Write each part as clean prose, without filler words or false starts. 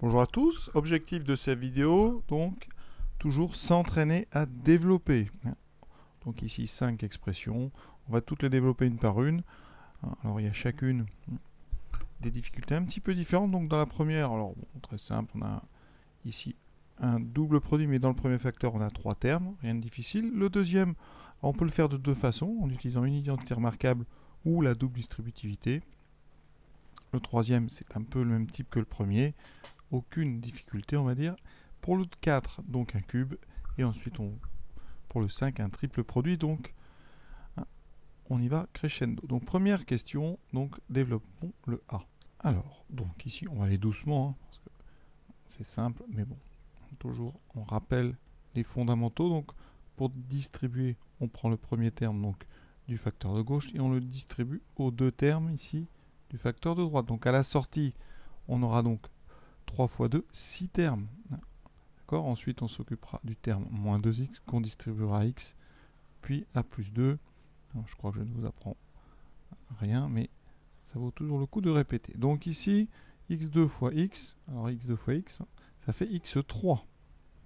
Bonjour à tous, objectif de cette vidéo, donc toujours s'entraîner à développer. Donc ici 5 expressions, on va toutes les développer une par une. Alors il y a chacune des difficultés un petit peu différentes. Donc dans la première, alors bon, très simple, on a ici un double produit, mais dans le premier facteur on a 3 termes, rien de difficile. Le deuxième, on peut le faire de deux façons, en utilisant une identité remarquable ou la double distributivité. Le troisième, c'est un peu le même type que le premier. Aucune difficulté, on va dire. Pour le 4, donc un cube. Et ensuite, pour le 5, un triple produit. Donc, on y va crescendo. Donc, première question. Donc, développons le A. Alors, donc ici, on va aller doucement. Parce que c'est simple, mais bon. Toujours, on rappelle les fondamentaux. Donc, pour distribuer, on prend le premier terme donc du facteur de gauche et on le distribue aux deux termes ici du facteur de droite. Donc, à la sortie, on aura donc 3 fois 2, 6 termes. D'accord. Ensuite, on s'occupera du terme moins 2x qu'on distribuera à x, puis à plus 2. Alors, je crois que je ne vous apprends rien, mais ça vaut toujours le coup de répéter. Donc ici, x2 fois x, alors x2 fois x, ça fait x3.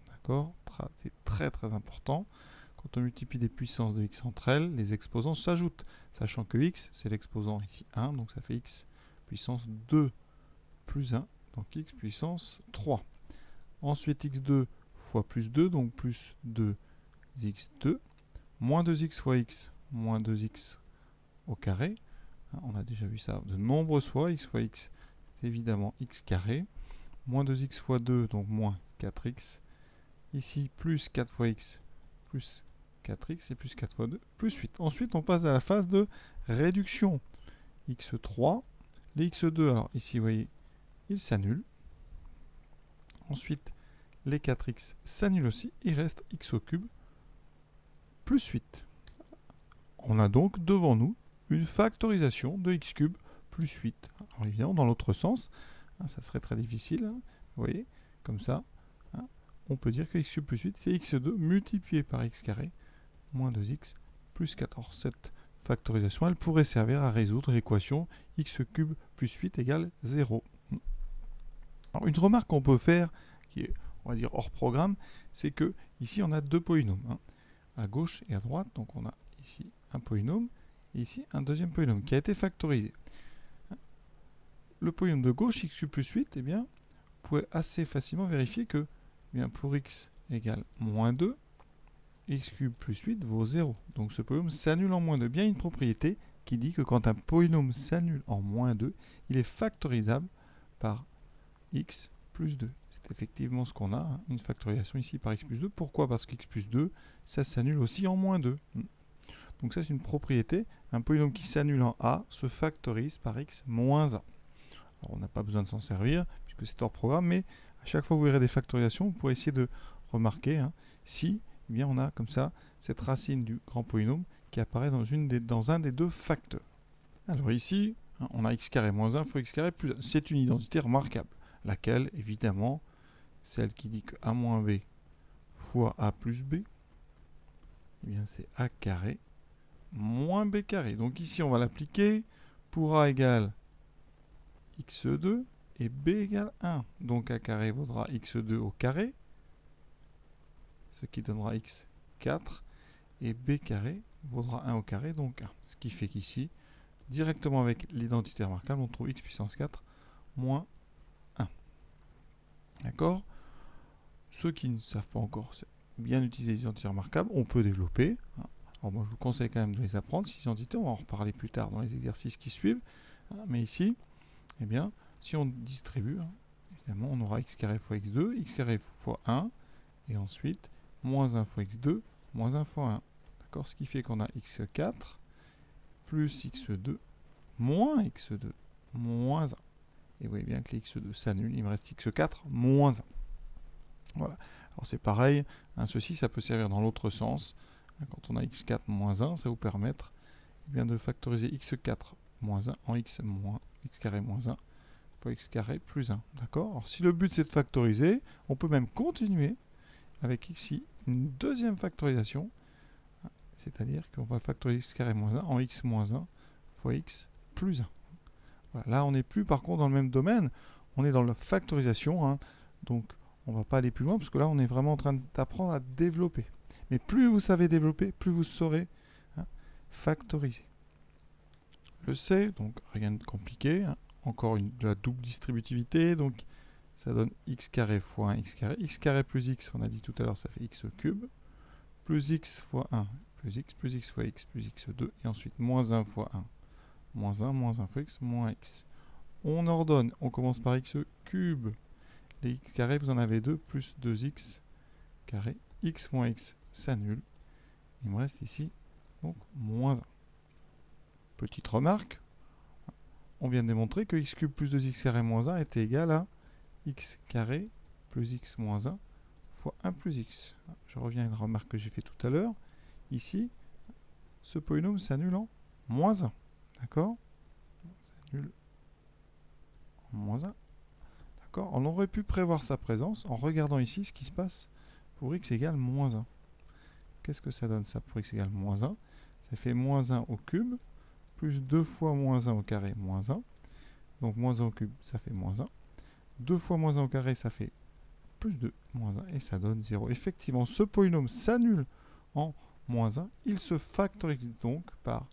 D'accord. C'est très très important. Quand on multiplie des puissances de x entre elles, les exposants s'ajoutent, sachant que x, c'est l'exposant ici 1, donc ça fait x puissance 2 plus 1. Donc x puissance 3. Ensuite x2 fois plus 2, donc plus 2x2, moins 2x fois x, moins 2x au carré. On a déjà vu ça de nombreuses fois, x fois x, c'est évidemment x carré. Moins 2x fois 2, donc moins 4x. Ici, plus 4 fois x, plus 4x, et plus 4 fois 2, plus 8. Ensuite, on passe à la phase de réduction. x3, les x2, alors ici, vous voyez, ils s'annulent. Ensuite, les 4x s'annulent aussi, il reste x au cube plus 8. On a donc devant nous une factorisation de x cube plus 8. Alors évidemment, dans l'autre sens, ça serait très difficile, vous voyez, comme ça, on peut dire que x cube plus 8, c'est x2 multiplié par x carré moins 2x plus 14. Cette factorisation, elle pourrait servir à résoudre l'équation x cube plus 8 égale 0. Alors, une remarque qu'on peut faire, qui est, on va dire, hors programme, c'est que ici, on a deux polynômes, à gauche et à droite. Donc, on a ici un polynôme et ici un deuxième polynôme qui a été factorisé. Le polynôme de gauche, x cube plus 8, eh bien, vous pouvez assez facilement vérifier que eh bien, pour x égale moins 2, x cube plus 8 vaut 0. Donc ce polynôme s'annule en moins 2. Bien une propriété qui dit que quand un polynôme s'annule en moins 2, il est factorisable par x plus 2. C'est effectivement ce qu'on a, une factorisation ici par x plus 2. Pourquoi? Parce que x plus 2, ça s'annule aussi en moins 2. Donc ça, c'est une propriété. Un polynôme qui s'annule en a se factorise par x moins 1. Alors on n'a pas besoin de s'en servir, puisque c'est hors programme, mais à chaque fois que vous verrez des factorisations, vous pourrez essayer de remarquer si eh bien, on a comme ça cette racine du grand polynôme qui apparaît dans un des deux facteurs. Alors ici, on a x carré moins 1 fois x carré plus 1. C'est une identité remarquable, laquelle, évidemment, celle qui dit que a moins b fois a plus b, eh bien c'est a carré moins b carré. Donc ici, on va l'appliquer pour a égale x2 et b égale 1. Donc a carré vaudra x2 au carré, ce qui donnera x4, et b carré vaudra 1 au carré, donc 1. Ce qui fait qu'ici, directement avec l'identité remarquable, on trouve x puissance 4 moins 1. D'accord? Ceux qui ne savent pas encore bien utiliser les identités remarquables, on peut développer. Alors moi, je vous conseille quand même de les apprendre, ces identités. On va en reparler plus tard dans les exercices qui suivent. Mais ici, eh bien, si on distribue, évidemment, on aura x carré fois x2, x carré fois 1, et ensuite, moins 1 fois x2, moins 1 fois 1. D'accord? Ce qui fait qu'on a x4 plus x2 moins x2 moins 1. Et vous voyez bien que les x2 s'annulent, il me reste x4 moins 1. Voilà. Alors c'est pareil, ceci, ça peut servir dans l'autre sens. Quand on a x4 moins 1, ça va vous permettre bien de factoriser x4 moins 1 en x carré moins 1 fois x carré plus 1. D'accord? Alors si le but c'est de factoriser, on peut même continuer avec ici une deuxième factorisation, c'est-à-dire qu'on va factoriser x carré moins 1 en x moins 1 fois x plus 1. Voilà. Là, on n'est plus par contre dans le même domaine. on est dans la factorisation, hein, donc on ne va pas aller plus loin parce que là on est vraiment en train d'apprendre à développer. Mais plus vous savez développer, plus vous saurez, hein, factoriser. Le C, donc rien de compliqué, hein, encore de la double distributivité, donc ça donne x carré fois 1 x carré. X carré plus x, on a dit tout à l'heure, ça fait x cube, plus x fois 1, plus x fois x, plus x2, et ensuite moins 1 fois 1, moins 1 fois x, moins x. On ordonne, on commence par x cube. Les x carrés, vous en avez 2, plus 2x carré, x moins x s'annule. Il me reste ici, donc, moins 1. Petite remarque, on vient de démontrer que x cube plus 2x carré moins 1 était égal à x carré plus x moins 1 fois 1 plus x. Je reviens à une remarque que j'ai fait tout à l'heure. Ici, ce polynôme s'annule en moins 1. D'accord? S'annule en moins 1. D'accord? On aurait pu prévoir sa présence en regardant ici ce qui se passe pour x égale moins 1. Qu'est-ce que ça donne ça pour x égale moins 1? Ça fait moins 1 au cube, plus 2 fois moins 1 au carré, moins 1. Donc moins 1 au cube, ça fait moins 1. 2 fois moins 1 au carré, ça fait plus 2, moins 1, et ça donne 0. Effectivement, ce polynôme s'annule en moins 1. Il se factorise donc par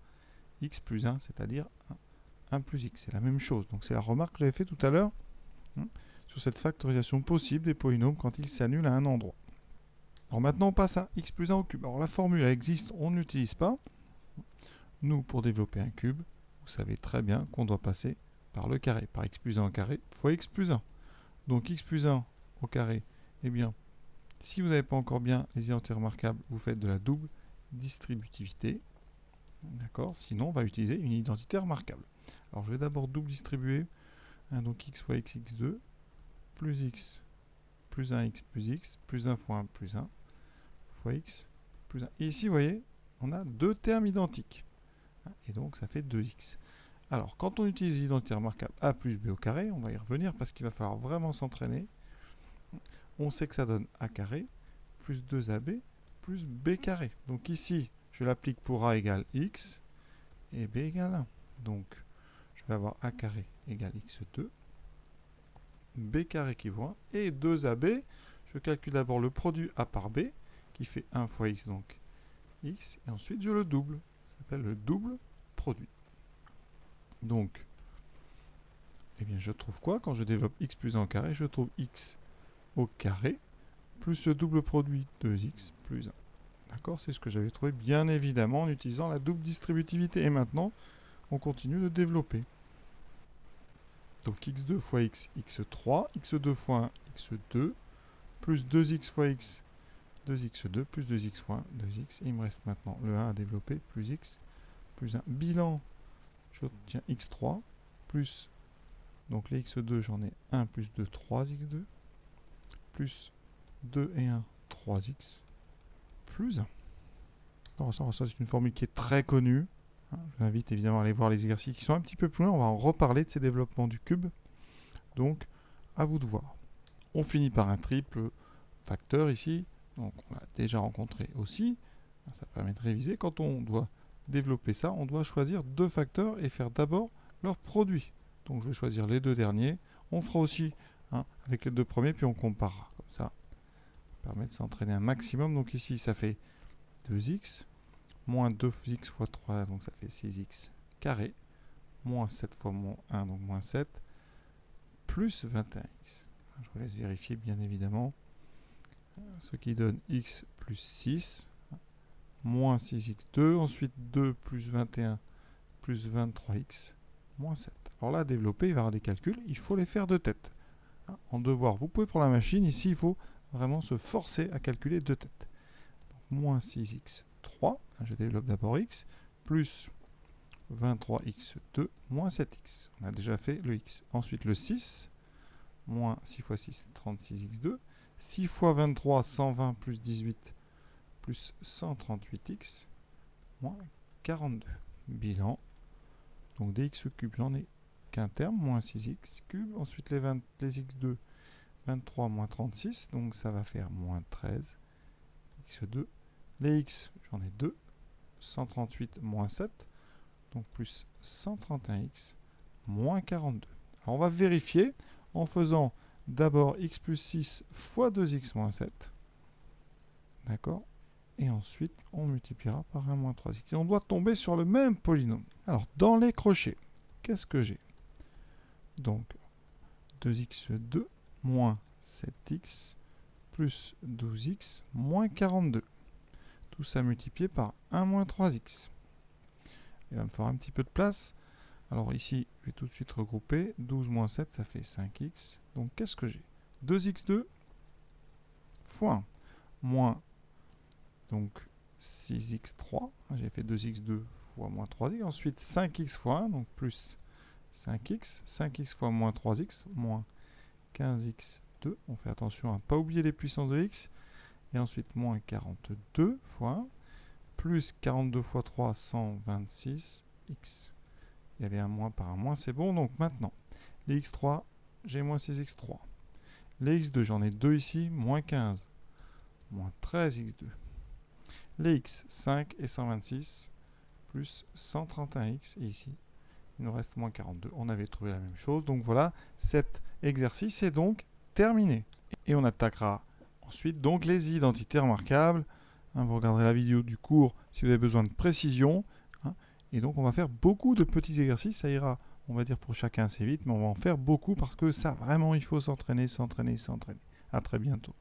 x plus 1, c'est-à-dire 1 plus x. C'est la même chose. Donc c'est la remarque que j'avais fait tout à l'heure, hein, sur cette factorisation possible des polynômes quand ils s'annulent à un endroit. Alors maintenant, on passe à x plus 1 au cube. Alors la formule existe, on ne l'utilise pas. Nous, pour développer un cube, vous savez très bien qu'on doit passer par le carré, par x plus 1 au carré fois x plus 1. Donc x plus 1 au carré, eh bien, si vous n'avez pas encore bien les identités remarquables, vous faites de la double distributivité. D'accord? Sinon, on va utiliser une identité remarquable. Alors, je vais d'abord double distribuer. Hein, donc x fois x, x2, plus x, plus 1x, plus 1 fois 1, plus 1, fois x, plus 1. Et ici, vous voyez, on a deux termes identiques. Et donc, ça fait 2x. Alors, quand on utilise l'identité remarquable a plus b au carré, on va y revenir parce qu'il va falloir vraiment s'entraîner. On sait que ça donne a carré plus 2ab plus b carré. Donc ici, je l'applique pour a égale x et b égale 1. Donc, je vais avoir a carré égale x2, b carré qui vaut 1, et 2ab, je calcule d'abord le produit a par b, qui fait 1 fois x, donc x, et ensuite je le double. Ça s'appelle le double produit. Donc, eh bien, je trouve quoi? Quand je développe x plus 1 au carré, je trouve x au carré plus le double produit 2x plus 1. D'accord? C'est ce que j'avais trouvé bien évidemment en utilisant la double distributivité. Et maintenant, on continue de développer. Donc x2 fois x, x3, x2 fois 1, x2, plus 2x fois x, 2x2, plus 2x fois 1, 2x. Et il me reste maintenant le 1 à développer, plus x, plus 1. Bilan, j'obtiens x3, plus, donc les x2, j'en ai 1 plus 2, 3x2, plus 2 et 1, 3x, plus 1. Alors ça c'est une formule qui est très connue. Je vous invite évidemment à aller voir les exercices qui sont un petit peu plus loin. On va en reparler de ces développements du cube. Donc, à vous de voir. On finit par un triple facteur ici. Donc, on l'a déjà rencontré aussi. Ça permet de réviser. Quand on doit développer ça, on doit choisir deux facteurs et faire d'abord leur produit. Donc, je vais choisir les deux derniers. On fera aussi avec les deux premiers, puis on comparera. Comme ça, ça permet de s'entraîner un maximum. Donc ici, ça fait 2x, moins 2x fois 3, donc ça fait 6x carré, moins 7 fois moins 1, donc moins 7, plus 21x. Je vous laisse vérifier bien évidemment. Ce qui donne x plus 6, moins 6x2, ensuite 2 plus 21, plus 23x, moins 7. Alors là, à développer, il va y avoir des calculs, il faut les faire de tête. En devoir, vous pouvez pour la machine, ici il faut vraiment se forcer à calculer de tête. Donc, moins 6x 3, je développe d'abord x, plus 23x2, moins 7x. On a déjà fait le x. Ensuite le 6, moins 6 fois 6, 36x2. 6 fois 23, 120 plus 18, plus 138x, moins 42. Bilan. Donc des x cube, j'en ai qu'un terme, moins 6x cube. Ensuite les x2, 23 moins 36, donc ça va faire moins 13, x2. Les x, j'en ai 2, 138 moins 7, donc plus 131x, moins 42. Alors on va vérifier en faisant d'abord x plus 6 fois 2x moins 7. D'accord? Et ensuite, on multipliera par 1 moins 3x. Et on doit tomber sur le même polynôme. Alors, dans les crochets, qu'est-ce que j'ai? Donc, 2x2 moins 7x plus 12x moins 42. Tout ça multiplié par 1 moins 3x. Il va me falloir un petit peu de place. Alors ici, je vais tout de suite regrouper. 12 moins 7, ça fait 5x. Donc, qu'est-ce que j'ai? 2x2 fois 1 moins donc 6x3. J'ai fait 2x2 fois moins 3x. Ensuite, 5x fois 1, donc plus 5x. 5x fois moins 3x, moins 15x2. On fait attention à ne pas oublier les puissances de x. Et ensuite, moins 42 fois 1, plus 42 fois 3, 126x. Il y avait un moins par un moins, c'est bon. Donc maintenant, les x3, j'ai moins 6x3. Les x2, j'en ai 2 ici, moins 15, moins 13x2. Les x, 5 et 126, plus 131x. Et ici, il nous reste moins 42. On avait trouvé la même chose. Donc voilà, cet exercice est donc terminé. Et on attaquera ensuite donc les identités remarquables. Vous regarderez la vidéo du cours si vous avez besoin de précision. Et donc on va faire beaucoup de petits exercices. Ça ira, on va dire, pour chacun assez vite. Mais on va en faire beaucoup parce que ça, vraiment, il faut s'entraîner, s'entraîner, s'entraîner. À très bientôt.